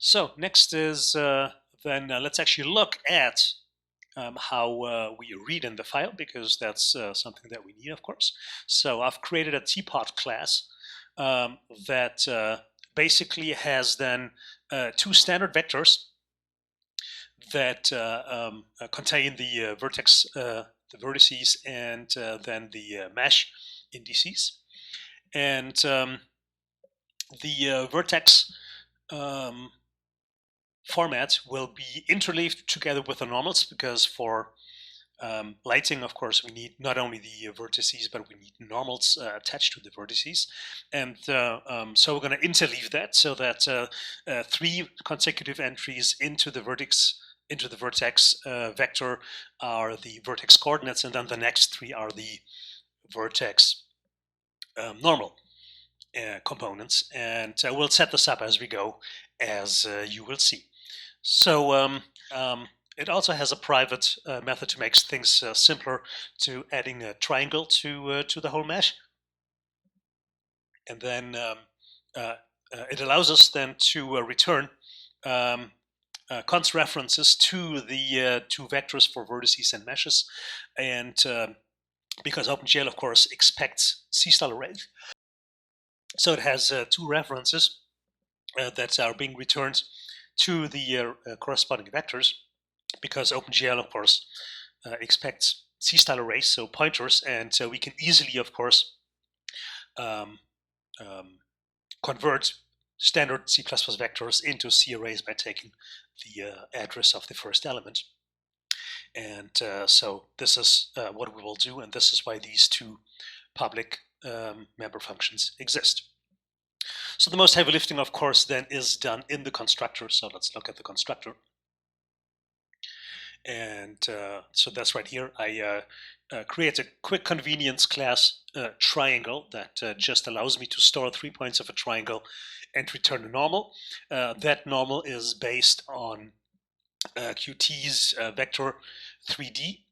So next is let's actually look at how we read in the file, because that's something that we need, of course. So I've created a Teapot class that basically has then two standard vectors that contain the vertex, the vertices, and then the mesh indices. And the vertex format will be interleaved together with the normals, because for lighting, of course, we need not only the vertices, but we need normals attached to the vertices. And so we're going to interleave that so that three consecutive entries into the vertex vector are the vertex coordinates, and then the next three are the vertex normal components. And we'll set this up as we go, as you will see. So it also has a private method to make things simpler, to adding a triangle to the whole mesh. And then it allows us then to return const references to the two vectors for vertices and meshes. And because OpenGL, of course, expects C-style arrays, so it has two references that are being returned to the corresponding vectors, because OpenGL, of course, expects C-style arrays, so pointers, and so we can easily, of course, convert standard C++ vectors into C arrays by taking the address of the first element. And so this is what we will do, and this is why these two public member functions exist. So the most heavy lifting, of course, then is done in the constructor. So let's look at the constructor. And so that's right here. I create a quick convenience class triangle that just allows me to store 3 points of a triangle and return a normal. That normal is based on Qt's vector 3D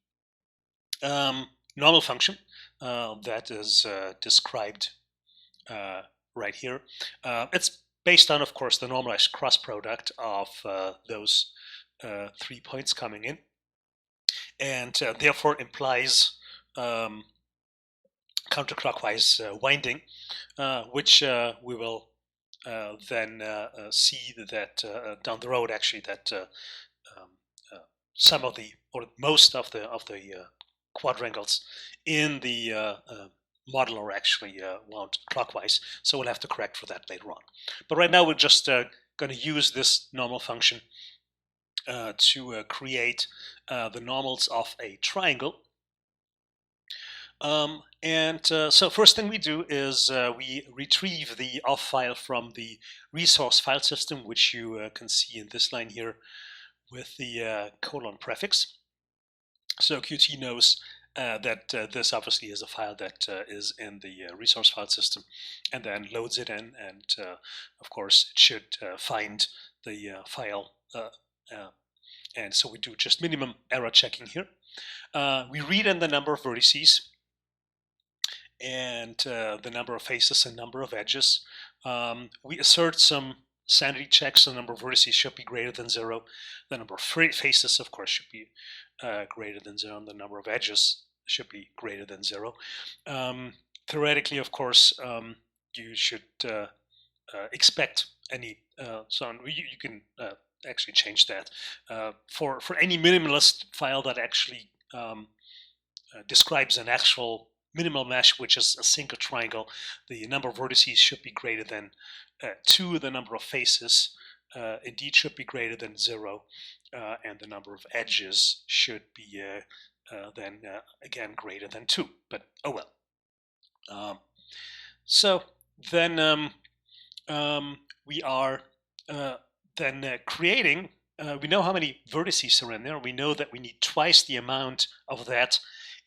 normal function that is described right here. It's based on, of course, the normalized cross product of those 3 points coming in, and therefore implies counterclockwise winding, which we will then see that down the road, actually, that some of the, or most of the quadrangles in the model are actually wound clockwise, so we'll have to correct for that later on. But right now we're just going to use this normal function to create the normals of a triangle. So first thing we do is we retrieve the auth file from the resource file system, which you can see in this line here with the colon prefix. So Qt knows that this obviously is a file that is in the resource file system, and then loads it in, and of course it should find the file, and so we do just minimum error checking here. We read in the number of vertices and the number of faces and number of edges. We assert some sanity checks. The number of vertices should be greater than 0. The number of faces, of course, should be greater than 0. And the number of edges should be greater than 0. Theoretically, of course, you should expect any, so you can actually change that. For any minimalist file that actually describes an actual minimal mesh, which is a single triangle, the number of vertices should be greater than 2. The number of faces indeed should be greater than 0, and the number of edges should be then again greater than 2. But oh well. So then we are then creating. We know how many vertices are in there. We know that we need twice the amount of that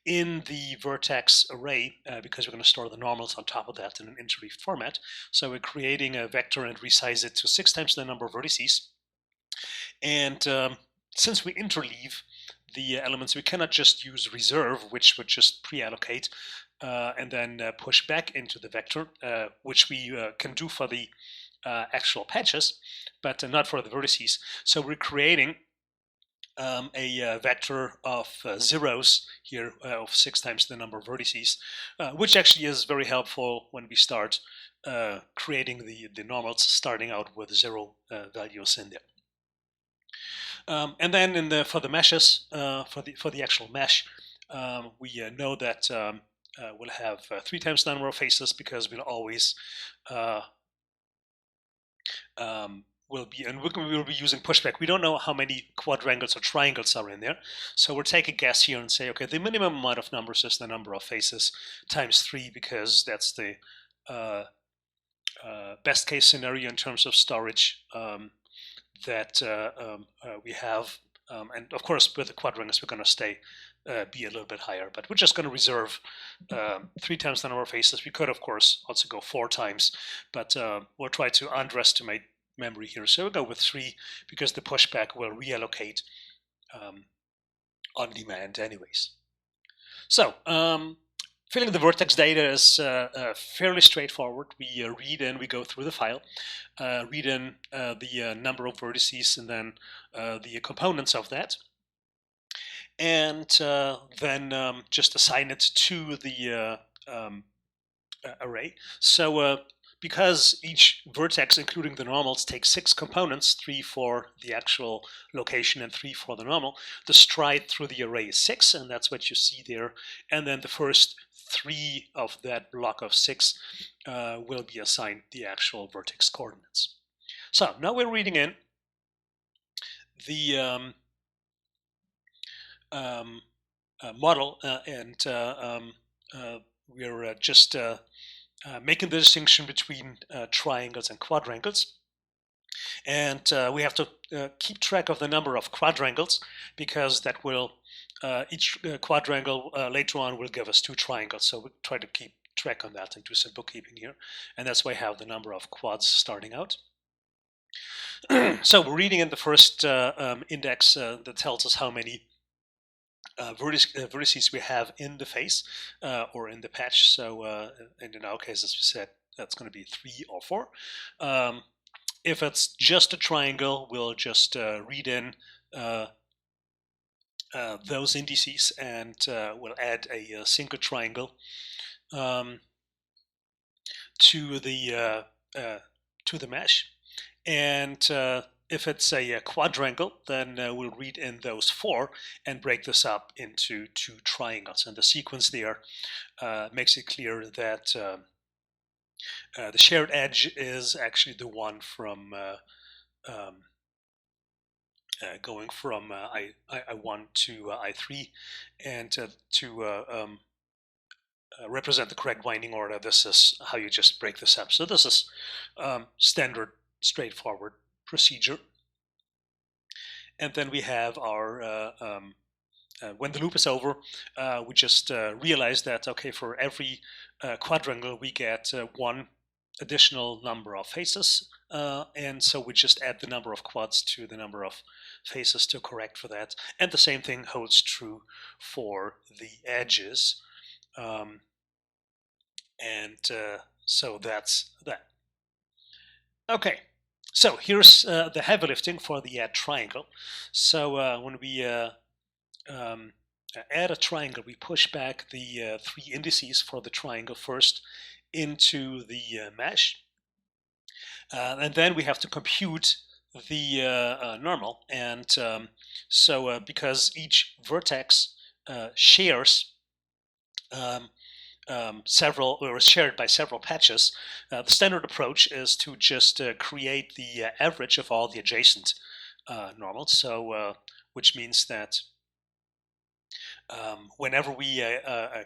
in the vertex array, because we're going to store the normals on top of that in an interleaved format. So we're creating a vector and resize it to 6 times the number of vertices. And since we interleave the elements, we cannot just use reserve, which would just pre-allocate and then push back into the vector, which we can do for the actual patches, but not for the vertices. So we're creating a vector of zeros here of 6 times the number of vertices, which actually is very helpful when we start creating the normals, starting out with 0 values in there. And then for the meshes, for the actual mesh, we know that we'll have 3 times the number of faces, because we'll always we'll be using pushback. We don't know how many quadrangles or triangles are in there, so we'll take a guess here and say, okay, the minimum amount of numbers is the number of faces times 3, because that's the best case scenario in terms of storage that we have. And of course, with the quadrangles, we're going to be a little bit higher, but we're just going to reserve 3 times the number of faces. We could, of course, also go 4 times, but we'll try to underestimate memory here. So we'll go with 3, because the pushback will reallocate on demand anyways. So filling the vertex data is fairly straightforward. We read in, we go through the file, read in the number of vertices, and then the components of that, and then just assign it to the array. So because each vertex, including the normals, takes 6 components, 3 for the actual location and 3 for the normal, the stride through the array is 6, and that's what you see there. And then the first 3 of that block of 6 will be assigned the actual vertex coordinates. So now we're reading in the model, and we're just making the distinction between triangles and quadrangles. And we have to keep track of the number of quadrangles, because that will, each quadrangle later on will give us 2 triangles. So we try to keep track on that and do some bookkeeping here. And that's why I have the number of quads starting out. So we're reading in the first index that tells us how many vertices we have in the face or in the patch. So and in our case, as we said, that's going to be 3 or 4. If it's just a triangle, we'll just read in those indices, and we'll add a single triangle to the mesh. And if it's a quadrangle, then we'll read in those 4 and break this up into 2 triangles. And the sequence there makes it clear that the shared edge is actually the one from going from I1 to I3, and to represent the correct winding order, this is how you just break this up. So this is standard, straightforward procedure. And then we have our when the loop is over, we just realize that, okay, for every quadrangle we get 1 additional number of faces, and so we just add the number of quads to the number of faces to correct for that. And the same thing holds true for the edges. So that's that. Okay, so here's the heavy lifting for the add triangle. So when we add a triangle, we push back the 3 indices for the triangle first into the mesh, and then we have to compute the normal. And so because each vertex shares several, or is shared by several patches, the standard approach is to just create the average of all the adjacent normals. So which means that whenever we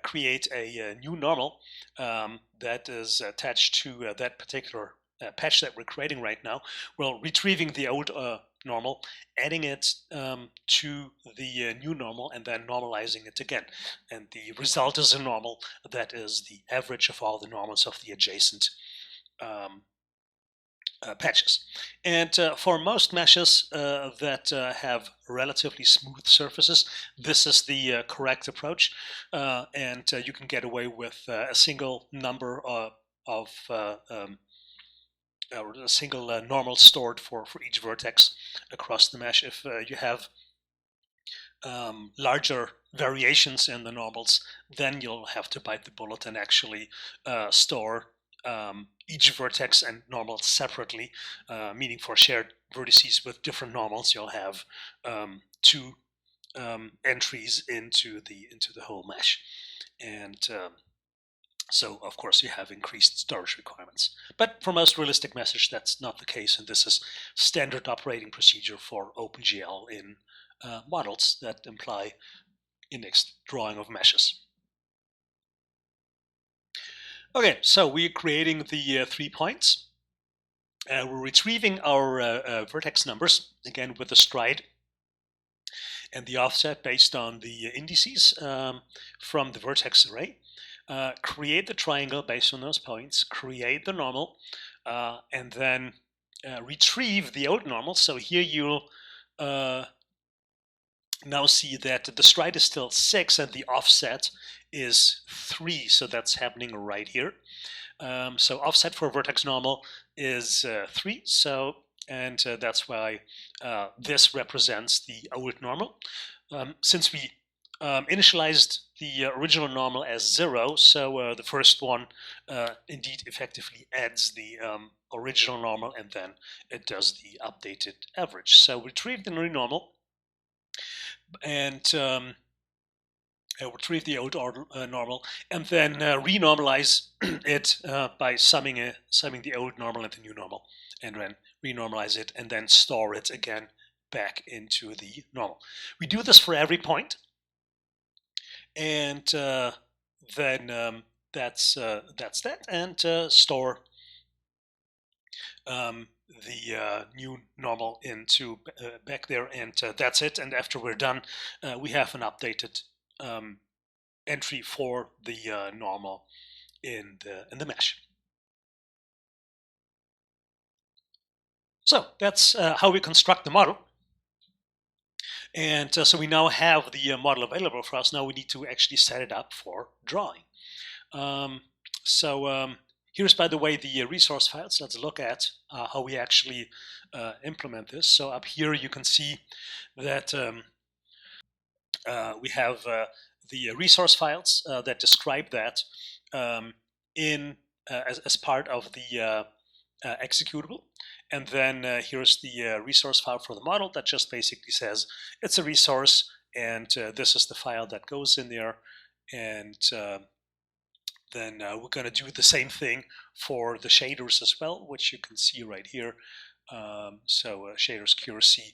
create a new normal that is attached to that particular patch that we're creating right now, we're retrieving the old normal, adding it to the new normal, and then normalizing it again. And the result is a normal that is the average of all the normals of the adjacent patches. And for most meshes that have relatively smooth surfaces, this is the correct approach, and you can get away with a single number of a single normal stored for each vertex across the mesh. If you have larger variations in the normals, then you'll have to bite the bullet and actually store each vertex and normal separately, meaning for shared vertices with different normals, you'll have two entries into the whole mesh. And so, of course, you have increased storage requirements. But for most realistic meshes, that's not the case, and this is standard operating procedure for OpenGL in models that imply indexed drawing of meshes. Okay, so we're creating the 3 points. We're retrieving our vertex numbers, again with the stride and the offset based on the indices from the vertex array. Create the triangle based on those points, create the normal, and then retrieve the old normal. So here you'll now see that the stride is still 6 and the offset is 3, so that's happening right here. So offset for vertex normal is 3, so and that's why this represents the old normal. Since we initialized the original normal as 0, so the first one indeed effectively adds the original normal, and then it does the updated average. So retrieve the new normal and retrieve the old normal, and then renormalize it by summing the old normal and the new normal, and then renormalize it and then store it again back into the normal. We do this for every point, and then that's that, and store the new normal into back there, and that's it. And after we're done, we have an updated entry for the normal in the mesh. So that's how we construct the model. And so we now have the model available for us. Now we need to actually set it up for drawing. Here's, by the way, the resource files. Let's look at how we actually implement this. So up here you can see that we have the resource files that describe that as part of the executable. And then here's the resource file for the model that just basically says it's a resource, and this is the file that goes in there. And then we're going to do the same thing for the shaders as well, which you can see right here. Shaders QRC,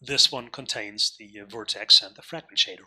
this one contains the vertex and the fragment shader.